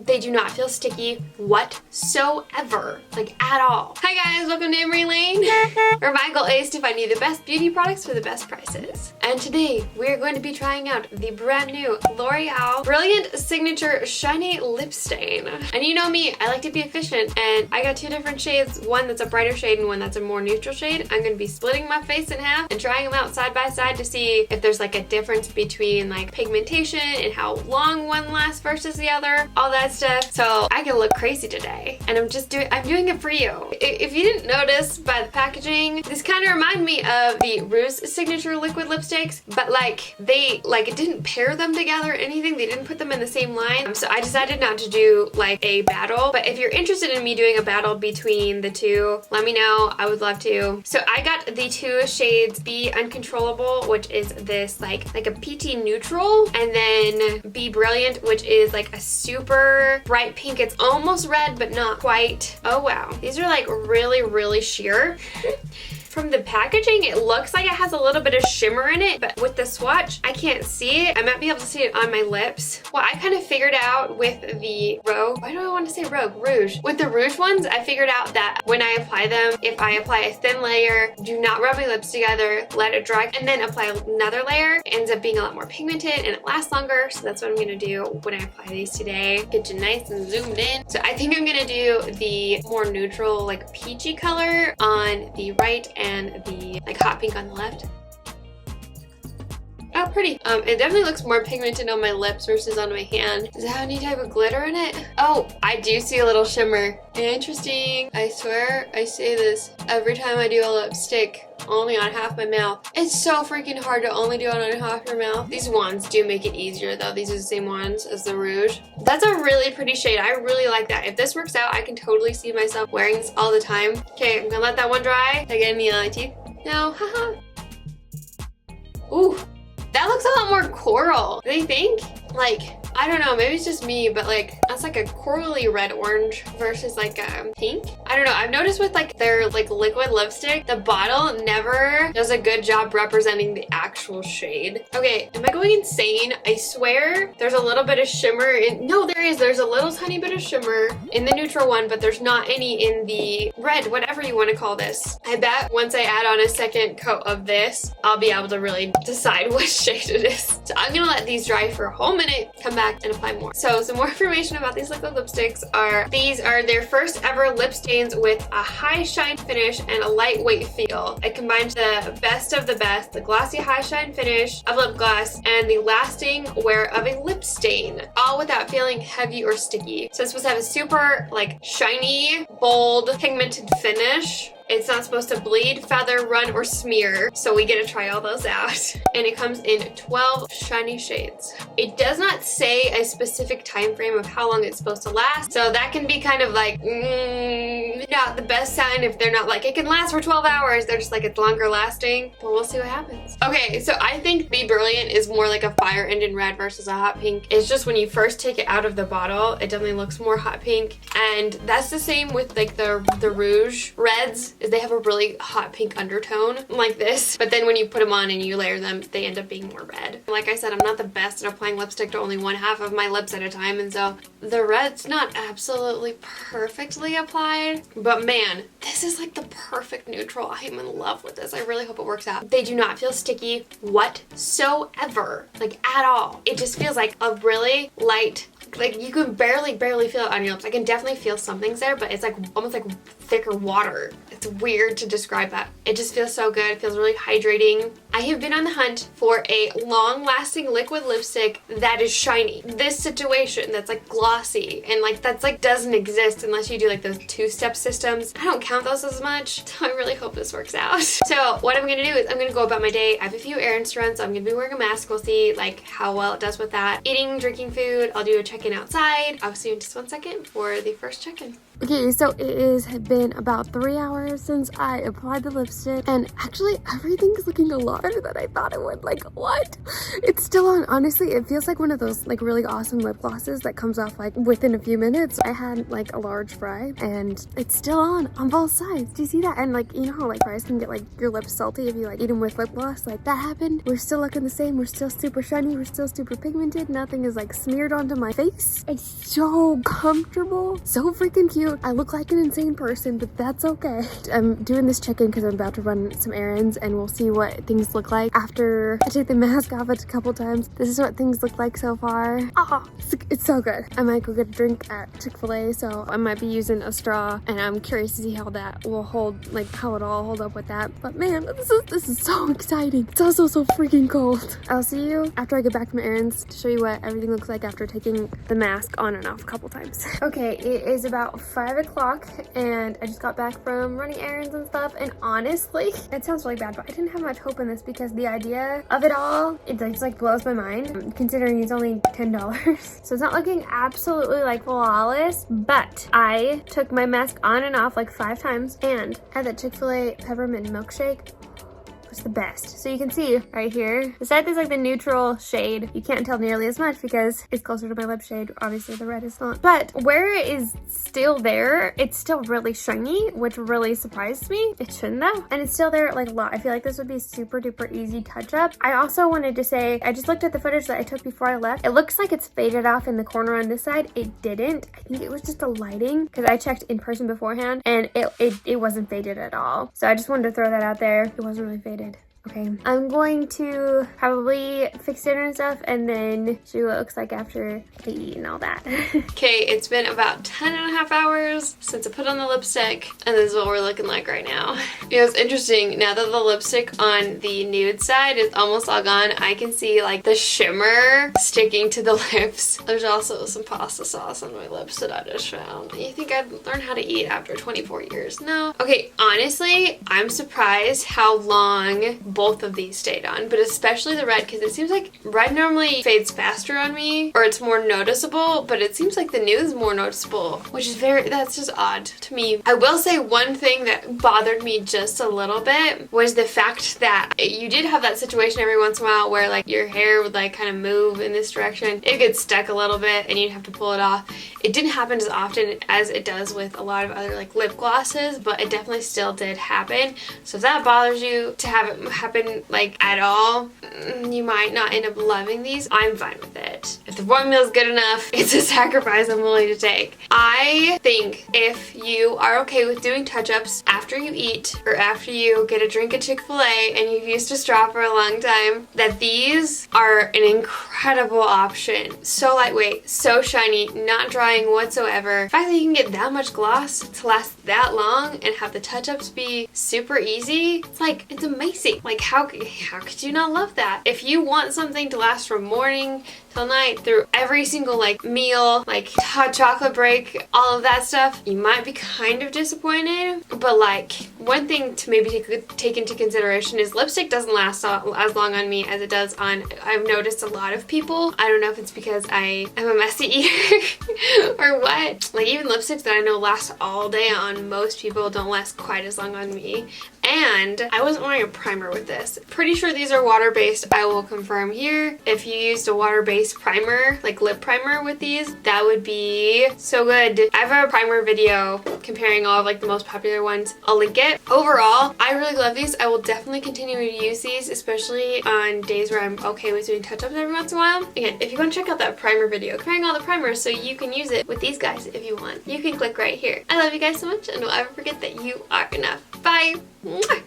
They do not feel sticky whatsoever, like at all. Hi guys, welcome to Emmarie Lane, where my goal is to find you the best beauty products for the best prices. And today we are going to be trying out the brand new Loreal Brilliant Signature Shiny Lip Stain. And you know me, I like to be efficient, and I got two different shades, one that's a brighter shade and one that's a more neutral shade. I'm going to be splitting my face in half and trying them out side by side to see if there's like a difference between like pigmentation and how long one lasts versus the other, all that stuff. So I can look crazy today, and I'm doing it for you. If you didn't notice by the packaging, this kind of reminded me of the Rouge Signature liquid lipsticks, but like it didn't pair them together or anything. They didn't put them in the same line. So I decided not to do like a battle, but if you're interested in me doing a battle between the two, let me know. I would love to. So I got the two shades Be Uncontrollable, which is this like a PT neutral, and then Be Brilliant, which is like a super bright pink. It's almost red, but not quite. Oh wow. These are like really sheer. From the packaging, it looks like it has a little bit of shimmer in it, but with the swatch, I can't see it. I might be able to see it on my lips. Well, I kind of figured out with the Rogue, why do I want to say Rogue? Rouge. With the Rouge ones, I figured out that when I apply them, if I apply a thin layer, do not rub my lips together, let it dry, and then apply another layer, it ends up being a lot more pigmented and it lasts longer. So that's what I'm gonna do when I apply these today. Get you nice and zoomed in. So I think I'm gonna do the more neutral, like peachy color on the right and the like hot pink on the left. Oh, pretty. It definitely looks more pigmented on my lips versus on my hand. Does it have any type of glitter in it? Oh, I do see a little shimmer. Interesting. I swear I say this every time I do a lipstick, only on half my mouth. It's so freaking hard to only do it on half your mouth. These ones do make it easier though. These are the same ones as the Rouge. That's a really pretty shade. I really like that. If this works out, I can totally see myself wearing this all the time. Okay, I'm gonna let that one dry. Did I get any on my teeth? No, haha. Ooh. That looks a lot more coral. Do you think? Like, I don't know, maybe it's just me, but like, that's like a corally red orange versus like a pink. I don't know, I've noticed with like their like liquid lipstick, the bottle never does a good job representing the actual shade. Okay, am I going insane? I swear there's a little bit of shimmer in, no there is, there's a little tiny bit of shimmer in the neutral one, but there's not any in the red, whatever you want to call this. I bet once I add on a second coat of this, I'll be able to really decide what shade it is. So I'm gonna let these dry for a whole minute, come back and apply more. So some more information about these liquid lipsticks are, these are their first ever lip stains with a high shine finish and a lightweight feel. It combines the best of the best, the glossy high shine finish of lip gloss and the lasting wear of a lip stain, all without feeling heavy or sticky. So it's supposed to have a super like shiny, bold, pigmented finish. It's not supposed to bleed, feather, run, or smear, so we get to try all those out. And it comes in 12 shiny shades. It does not say a specific time frame of how long it's supposed to last, so that can be kind of like, not the best sign if they're not like, it can last for 12 hours. They're just like, it's longer lasting, but we'll see what happens. Okay, so I think Be Brilliant is more like a fire engine red versus a hot pink. It's just when you first take it out of the bottle, it definitely looks more hot pink. And that's the same with like the Rouge reds, is they have a really hot pink undertone like this, but then when you put them on and you layer them, they end up being more red. Like I said, I'm not the best at applying lipstick to only one half of my lips at a time, and so the red's not absolutely perfectly applied, but man, this is like the perfect neutral. I am in love with this. I really hope it works out. They do not feel sticky whatsoever, like at all. It just feels like a really light, like you can barely feel it on your lips. I can definitely feel something's there, but it's like almost like thicker water. It's weird to describe that. It just feels so good. It feels really hydrating. I have been on the hunt for a long-lasting liquid lipstick that is shiny. This situation that's like glossy and like that's like doesn't exist unless you do like those two-step systems. I don't count those as much, so I really hope this works out. So what I'm gonna do is I'm gonna go about my day. I have a few errands to run, so I'm gonna be wearing a mask. We'll see like how well it does with that. Eating, drinking food. I'll do a check-in outside. I'll see you in just 1 second for the first check-in. Okay, so it has been about 3 hours since I applied the lipstick, and actually everything's looking a lot better than I thought it would. Like, what? It's still on. Honestly, it feels like one of those like really awesome lip glosses that comes off like within a few minutes. I had like a large fry and it's still on both sides. Do you see that? And like, you know how like fries can get like your lips salty if you like eat them with lip gloss? Like that happened. We're still looking the same. We're still super shiny. We're still super pigmented. Nothing is like smeared onto my face. It's so comfortable. So freaking cute. I look like an insane person, but that's okay. I'm doing this check-in because I'm about to run some errands, and we'll see what things look like after I take the mask off a couple times. This is what things look like so far. Oh, it's so good. I might go get a drink at Chick-fil-A, so I might be using a straw, and I'm curious to see how that will hold, like how it'll all hold up with that. But man, this is so exciting. It's also so freaking cold. I'll see you after I get back from errands to show you what everything looks like after taking the mask on and off a couple times. Okay, it is about 5 o'clock, and I just got back from running errands and stuff, and honestly, it sounds really bad, but I didn't have much hope in this because the idea of it all, it just like blows my mind, considering it's only $10. So it's not looking absolutely like flawless, but I took my mask on and off like 5 times and had that Chick-fil-A peppermint milkshake. Was the best. So you can see right here, the side is like the neutral shade. You can't tell nearly as much because it's closer to my lip shade. Obviously the red is not. But where it is still there, it's still really shiny, which really surprised me. It shouldn't though. And it's still there like a lot. I feel like this would be a super duper easy touch up. I also wanted to say, I just looked at the footage that I took before I left. It looks like it's faded off in the corner on this side. It didn't. I think it was just the lighting because I checked in person beforehand and it wasn't faded at all. So I just wanted to throw that out there. It wasn't really faded. Okay, I'm going to probably fix dinner and stuff and then show you what it looks like after I eat and all that. Okay, it's been about 10.5 hours since I put on the lipstick, and this is what we're looking like right now. You know, it's interesting, now that the lipstick on the nude side is almost all gone, I can see like the shimmer sticking to the lips. There's also some pasta sauce on my lips that I just found. You think I'd learn how to eat after 24 years? No. Okay, honestly, I'm surprised how long both of these stayed on, but especially the red, because it seems like red normally fades faster on me, or it's more noticeable, but it seems like the nude is more noticeable, which is that's just odd to me. I will say one thing that bothered me just a little bit was the fact that you did have that situation every once in a while where like your hair would like kind of move in this direction. It gets stuck a little bit and you'd have to pull it off. It didn't happen as often as it does with a lot of other like lip glosses, but it definitely still did happen. So if that bothers you to have it happen like at all, you might not end up loving these. I'm fine with it. If the formula is good enough, it's a sacrifice I'm willing to take. I think if you are okay with doing touch-ups after you eat or after you get a drink at Chick-fil-A and you've used a straw for a long time, that these are an incredible option. So lightweight, so shiny, not drying whatsoever. The fact that you can get that much gloss to last that long and have the touch-ups be super easy, it's amazing. Like how could you not love that? If you want something to last from morning till night through every single like meal, like hot chocolate break, all of that stuff, you might be kind of disappointed. But like one thing to maybe take into consideration is lipstick doesn't last as long on me as it does on, I've noticed a lot of people. I don't know if it's because I am a messy eater or what. Like even lipsticks that I know last all day on most people don't last quite as long on me. And I wasn't wearing a primer with this. Pretty sure these are water-based. I will confirm here. If you used a water-based primer, like lip primer with these, that would be so good. I have a primer video comparing all of like the most popular ones. I'll link it. Overall, I really love these. I will definitely continue to use these, especially on days where I'm okay with doing touch-ups every once in a while. Again, if you want to check out that primer video, comparing all the primers so you can use it with these guys if you want, you can click right here. I love you guys so much, and don't ever forget that you are enough. Bye! Mwah.